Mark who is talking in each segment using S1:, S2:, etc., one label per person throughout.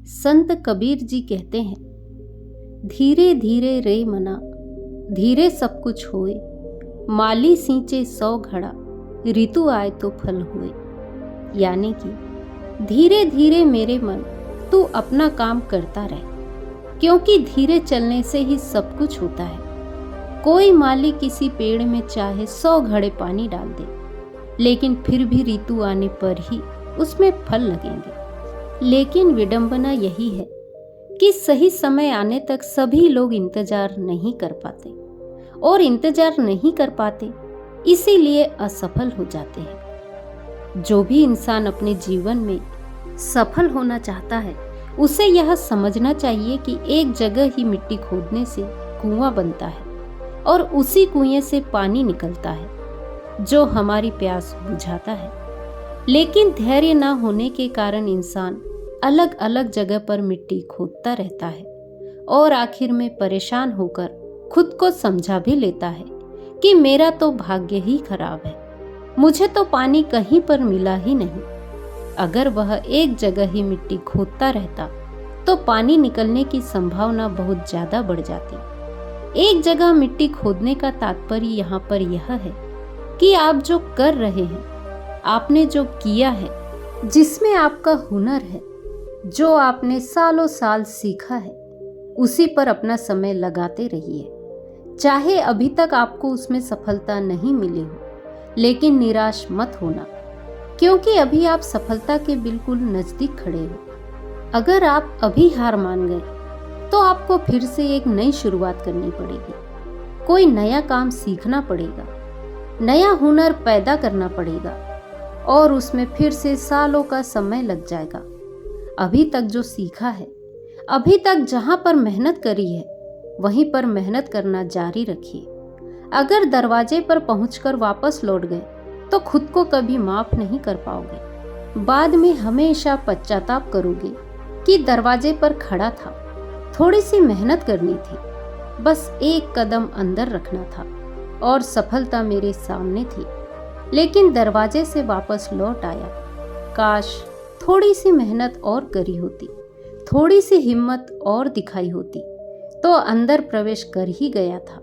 S1: संत कबीर जी कहते हैं, धीरे धीरे रे मना, धीरे सब कुछ होए, माली सींचे 100 घड़ा, ऋतु आए तो फल हुए। यानी कि धीरे धीरे मेरे मन, तू अपना काम करता रह, क्योंकि धीरे चलने से ही सब कुछ होता है। कोई माली किसी पेड़ में चाहे 100 घड़े पानी डाल दे, लेकिन फिर भी ऋतु आने पर ही उसमें फल लगेंगे। लेकिन विडंबना यही है कि सही समय आने तक सभी लोग इंतजार नहीं कर पाते, और इंतजार नहीं कर पाते इसीलिए असफल हो जाते हैं। जो भी इंसान अपने जीवन में सफल होना चाहता है, उसे यह समझना चाहिए कि एक जगह ही मिट्टी खोदने से कुआं बनता है और उसी कुएं से पानी निकलता है जो हमारी प्यास बुझाता है। लेकिन धैर्य न होने के कारण इंसान अलग अलग जगह पर मिट्टी खोदता रहता है और आखिर में परेशान होकर खुद को समझा भी लेता है कि मेरा तो भाग्य ही खराब है, मुझे तो पानी कहीं पर मिला ही नहीं। अगर वह एक जगह ही मिट्टी खोदता रहता तो पानी निकलने की संभावना बहुत ज्यादा बढ़ जाती। एक जगह मिट्टी खोदने का तात्पर्य यहाँ पर यह है कि आप जो कर रहे हैं, आपने जो किया है, जिसमें आपका हुनर है, जो आपने सालों साल सीखा है, उसी पर अपना समय लगाते रहिए। चाहे अभी तक आपको उसमें सफलता नहीं मिली हो, लेकिन निराश मत होना, क्योंकि अभी आप सफलता के बिल्कुल नजदीक खड़े हो। अगर आप अभी हार मान गए तो आपको फिर से एक नई शुरुआत करनी पड़ेगी। कोई नया काम सीखना पड़ेगा, नया हुनर पैदा करना पड़ेगा, और उसमें फिर से सालों का समय लग जाएगा। अभी तक जो सीखा है, अभी तक जहां पर मेहनत करी है, वहीं पर मेहनत करना जारी रखिए। अगर दरवाजे पर पहुंचकर वापस लौट गए तो खुद को कभी माफ नहीं कर पाओगे। बाद में हमेशा पश्चाताप करोगे कि दरवाजे पर खड़ा था, थोड़ी सी मेहनत करनी थी, बस एक कदम अंदर रखना था और सफलता मेरे सामने थी, लेकिन दरवाजे से वापस लौट आया। काश थोड़ी सी मेहनत और करी होती, थोड़ी सी हिम्मत और दिखाई होती तो अंदर प्रवेश कर ही गया था।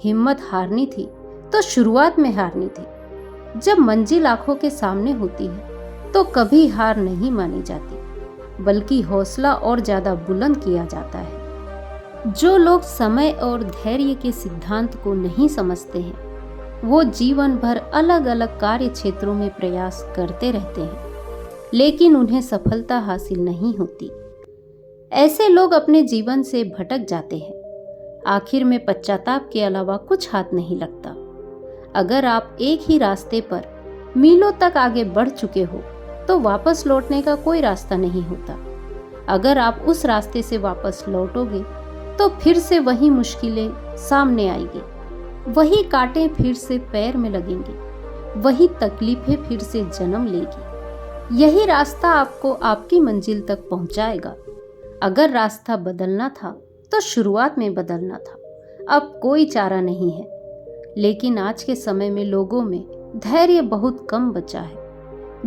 S1: हिम्मत हारनी थी तो शुरुआत में हारनी थी। जब मंजिल आंखों के सामने होती है तो कभी हार नहीं मानी जाती, बल्कि हौसला और ज्यादा बुलंद किया जाता है। जो लोग समय और धैर्य के सिद्धांत को नहीं समझते हैं, वो जीवन भर अलग अलग कार्य क्षेत्रों में प्रयास करते रहते हैं, लेकिन उन्हें सफलता हासिल नहीं होती। ऐसे लोग अपने जीवन से भटक जाते हैं। आखिर में पश्चाताप के अलावा कुछ हाथ नहीं लगता। अगर आप एक ही रास्ते पर मीलों तक आगे बढ़ चुके हो तो वापस लौटने का कोई रास्ता नहीं होता। अगर आप उस रास्ते से वापस लौटोगे तो फिर से वही मुश्किलें सामने आएगी, वही कांटे फिर से पैर में लगेंगे, वही तकलीफें फिर से जन्म लेगी। यही रास्ता आपको आपकी मंजिल तक पहुंचाएगा। अगर रास्ता बदलना था तो शुरुआत में बदलना था, अब कोई चारा नहीं है। लेकिन आज के समय में लोगों में धैर्य बहुत कम बचा है।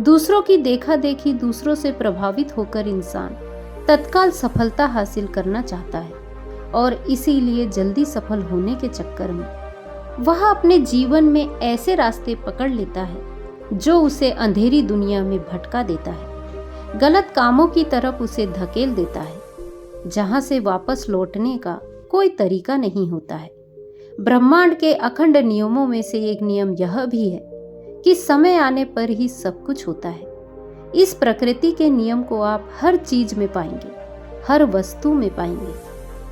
S1: दूसरों की देखा देखी, दूसरों से प्रभावित होकर इंसान तत्काल सफलता हासिल करना चाहता है, और इसीलिए जल्दी सफल होने के चक्कर में वह अपने जीवन में ऐसे रास्ते पकड़ लेता है जो उसे अंधेरी दुनिया में भटका देता है, गलत कामों की तरफ उसे धकेल देता है, जहां से वापस लौटने का कोई तरीका नहीं होता है। ब्रह्मांड के अखंड नियमों में से एक नियम यह भी है कि समय आने पर ही सब कुछ होता है। इस प्रकृति के नियम को आप हर चीज में पाएंगे, हर वस्तु में पाएंगे,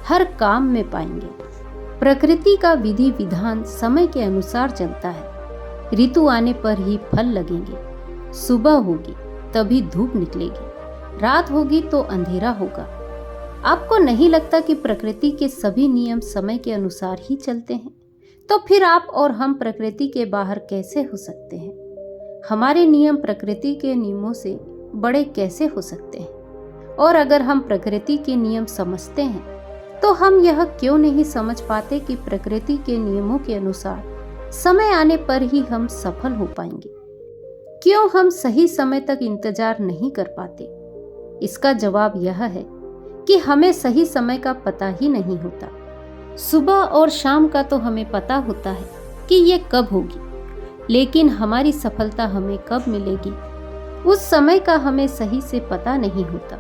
S1: हर काम में पाएंगे। प्रकृति का विधि विधान समय के अनुसार चलता है। ऋतु आने पर ही फल लगेंगे। सुबह होगी तभी धूप निकलेगी, रात होगी तो अंधेरा होगा। आपको नहीं लगता कि प्रकृति के सभी नियम समय के अनुसार ही चलते हैं? तो फिर आप और हम प्रकृति के बाहर कैसे हो सकते हैं? हमारे नियम प्रकृति के नियमों से बड़े कैसे हो सकते हैं? और अगर हम प्रकृति के नियम समझते हैं तो हम यह क्यों नहीं समझ पाते कि प्रकृति के नियमों के अनुसार समय आने पर ही हम सफल हो पाएंगे? क्यों हम सही समय तक इंतजार नहीं कर पाते? इसका जवाब यह है कि हमें सही समय का पता ही नहीं होता। सुबह और शाम का तो हमें पता होता है कि ये कब होगी, लेकिन हमारी सफलता हमें कब मिलेगी उस समय का हमें सही से पता नहीं होता,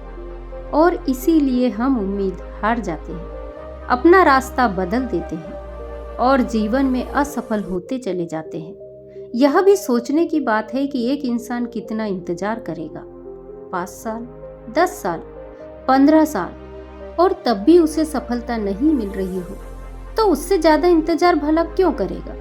S1: और इसीलिए हम उम्मीद हार जाते हैं, अपना रास्ता बदल देते हैं और जीवन में असफल होते चले जाते हैं। यह भी सोचने की बात है कि एक इंसान कितना इंतजार करेगा, 5 साल, 10 साल, 15 साल, और तब भी उसे सफलता नहीं मिल रही हो तो उससे ज्यादा इंतजार भला क्यों करेगा।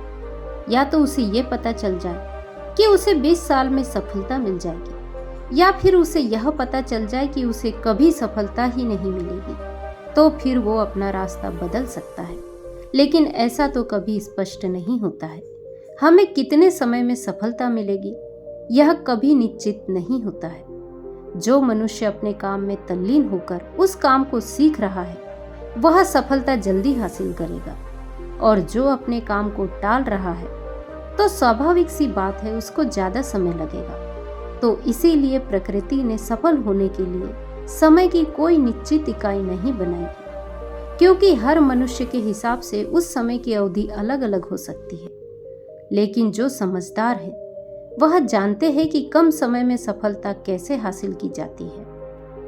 S1: या तो उसे ये पता चल जाए कि उसे 20 साल में सफलता मिल जाएगी, या फिर उसे यह पता चल जाए कि उसे कभी सफलता ही नहीं मिलेगी, तो फिर वो अपना रास्ता बदल सकता है। लेकिन ऐसा तो कभी स्पष्ट नहीं होता है। हमें कितने समय में सफलता मिलेगी यह कभी निश्चित नहीं होता है। जो मनुष्य अपने काम में तल्लीन होकर उस काम को सीख रहा है वह सफलता जल्दी हासिल करेगा, और जो अपने काम को टाल रहा है तो स्वाभाविक सी बात है उसको ज्यादा समय लगेगा। तो इसीलिए प्रकृति ने सफल होने के लिए समय की कोई निश्चित इकाई नहीं बनाई है, क्योंकि हर मनुष्य के हिसाब से उस समय की अवधि अलग अलग हो सकती है। लेकिन जो समझदार है वह जानते हैं कि कम समय में सफलता कैसे हासिल की जाती है।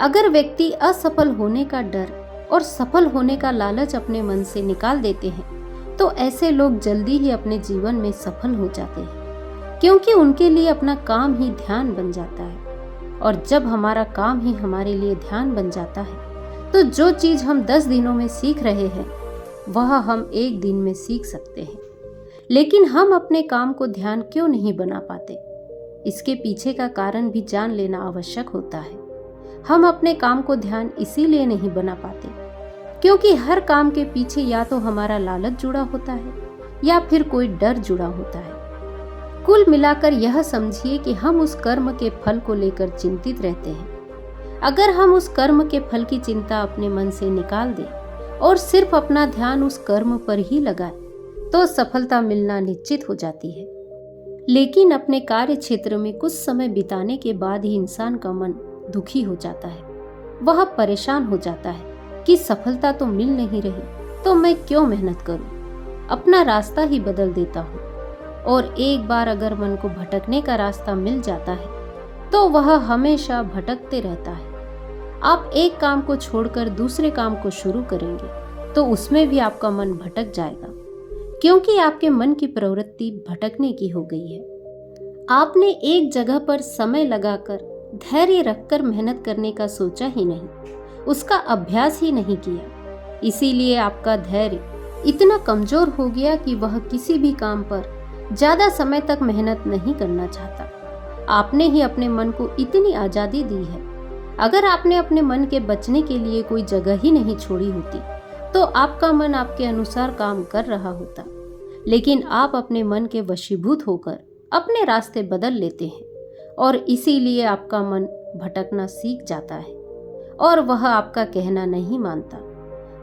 S1: अगर व्यक्ति असफल होने का डर और सफल होने का लालच अपने मन से निकाल देते हैं तो ऐसे लोग जल्दी ही अपने जीवन में सफल हो जाते हैं, क्योंकि उनके लिए अपना काम ही ध्यान बन जाता है। और जब हमारा काम ही हमारे लिए ध्यान बन जाता है तो जो चीज हम 10 दिनों में सीख रहे हैं वह हम 1 दिन में सीख सकते हैं। लेकिन हम अपने काम को ध्यान क्यों नहीं बना पाते, इसके पीछे का कारण भी जान लेना आवश्यक होता है। हम अपने काम को ध्यान इसीलिए नहीं बना पाते क्योंकि हर काम के पीछे या तो हमारा लालच जुड़ा होता है या फिर कोई डर जुड़ा होता है। कुल मिलाकर यह समझिए कि हम उस कर्म के फल को लेकर चिंतित रहते हैं। अगर हम उस कर्म के फल की चिंता अपने मन से निकाल दें और सिर्फ अपना ध्यान उस कर्म पर ही लगाएं तो सफलता मिलना निश्चित हो जाती है। लेकिन अपने कार्य क्षेत्र में कुछ समय बिताने के बाद ही इंसान का मन दुखी हो जाता है। वह परेशान हो जाता है कि सफलता तो मिल नहीं रही तो मैं क्यों मेहनत करूं, अपना रास्ता ही बदल देता हूं। और एक बार अगर मन को भटकने का रास्ता मिल जाता है तो वह हमेशा भटकते रहता है। आप एक काम को छोड़कर दूसरे काम को शुरू करेंगे तो उसमें भी आपका मन भटक जाएगा, क्योंकि आपके मन की प्रवृत्ति भटकने की हो गई है। आपने एक जगह पर समय लगाकर धैर्य रखकर मेहनत करने का सोचा ही नहीं, उसका अभ्यास ही नहीं किया। इसीलिए आपका धैर्य इतना कमजोर हो गया कि वह किसी भी काम पर ज्यादा समय तक मेहनत नहीं करना चाहता। आपने ही अपने मन को इतनी आजादी दी है। अगर आपने अपने मन के बचने के लिए कोई जगह ही नहीं छोड़ी होती तो आपका मन आपके अनुसार काम कर रहा होता। लेकिन आप अपने मन के वशीभूत होकर अपने रास्ते बदल लेते हैं और इसीलिए आपका मन भटकना सीख जाता है और वह आपका कहना नहीं मानता,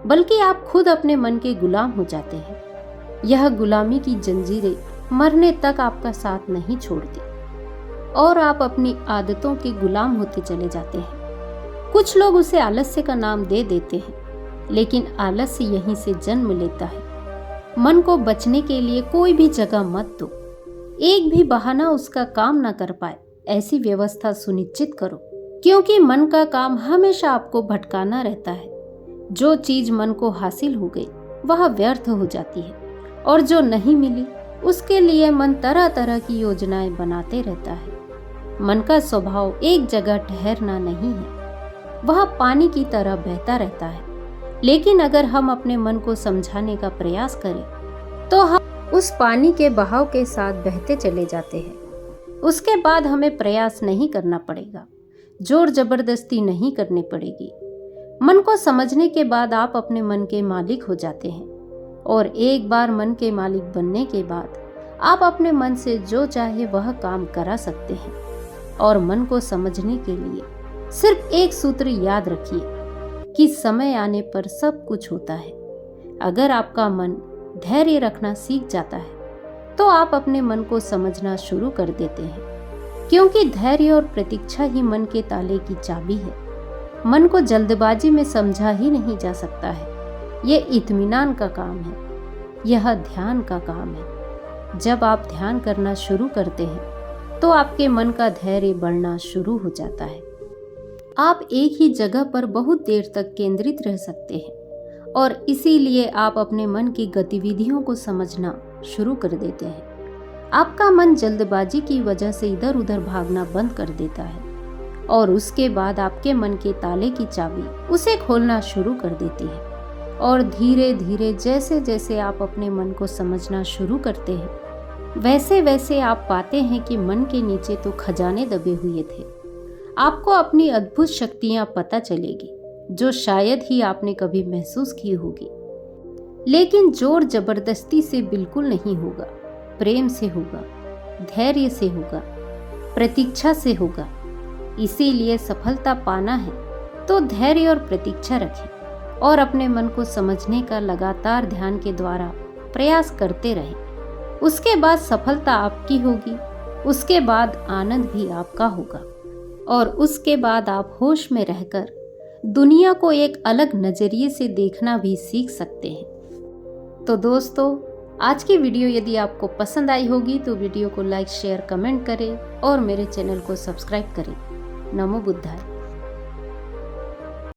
S1: बल्कि आप खुद अपने मन के गुलाम हो जाते हैं। यह गुलामी की जंजीरें मरने तक आपका साथ नहीं छोड़ती और आप अपनी आदतों के गुलाम होते चले जाते हैं। कुछ लोग उसे आलस्य का नाम दे देते हैं, लेकिन आलस्य यहीं से जन्म लेता है। मन को बचने के लिए कोई भी जगह मत दो। एक भी बहाना उसका काम ना कर पाए ऐसी व्यवस्था सुनिश्चित करो, क्योंकि मन का काम हमेशा आपको भटकाना रहता है। जो चीज मन को हासिल हो गई वह व्यर्थ हो जाती है, और जो नहीं मिली उसके लिए मन तरह तरह की योजनाएं बनाते रहता है। मन का स्वभाव एक जगह ठहरना नहीं है, वह पानी की तरह बहता रहता है। लेकिन अगर हम अपने मन को समझाने का प्रयास करें तो हम उस पानी के बहाव के साथ बहते चले जाते हैं। उसके बाद हमें प्रयास नहीं करना पड़ेगा, जोर जबरदस्ती नहीं करनी पड़ेगी। मन को समझने के बाद आप अपने मन के मालिक हो जाते हैं, और एक बार मन के मालिक बनने के बाद आप अपने मन से जो चाहे वह काम करा सकते हैं। और मन को समझने के लिए सिर्फ एक सूत्र याद रखिए कि समय आने पर सब कुछ होता है। अगर आपका मन धैर्य रखना सीख जाता है तो आप अपने मन को समझना शुरू कर देते हैं, क्योंकि धैर्य और प्रतीक्षा ही मन के ताले की चाबी है। मन को जल्दबाजी में समझा ही नहीं जा सकता है। ये इत्मीनान का काम है, यह ध्यान का काम है। जब आप ध्यान करना शुरू करते हैं तो आपके मन का धैर्य बढ़ना शुरू हो जाता है। आप एक ही जगह पर बहुत देर तक केंद्रित रह सकते हैं और इसीलिए आप अपने मन की गतिविधियों को समझना शुरू कर देते हैं। आपका मन जल्दबाजी की वजह से इधर उधर भागना बंद कर देता है और उसके बाद आपके मन के ताले की चाबी उसे खोलना शुरू कर देती है। और धीरे धीरे जैसे जैसे आप अपने मन को समझना शुरू करते हैं वैसे वैसे आप पाते हैं कि मन के नीचे तो खजाने दबे हुए थे। आपको अपनी अद्भुत शक्तियां पता चलेगी जो शायद ही आपने कभी महसूस की होगी। लेकिन जोर जबरदस्ती से बिल्कुल नहीं होगा, प्रेम से होगा, धैर्य से होगा, प्रतीक्षा से होगा। इसीलिए सफलता पाना है तो धैर्य और प्रतीक्षा रखें और अपने मन को समझने का लगातार ध्यान के द्वारा प्रयास करते रहें। उसके बाद सफलता आपकी होगी, उसके बाद आनंद भी आपका होगा और उसके बाद आप होश में रहकर दुनिया को एक अलग नजरिए से देखना भी सीख सकते हैं। तो दोस्तों, आज की वीडियो यदि आपको पसंद आई होगी तो वीडियो को लाइक, शेयर, कमेंट करें और मेरे चैनल को सब्सक्राइब करें। नमो बुद्धाय।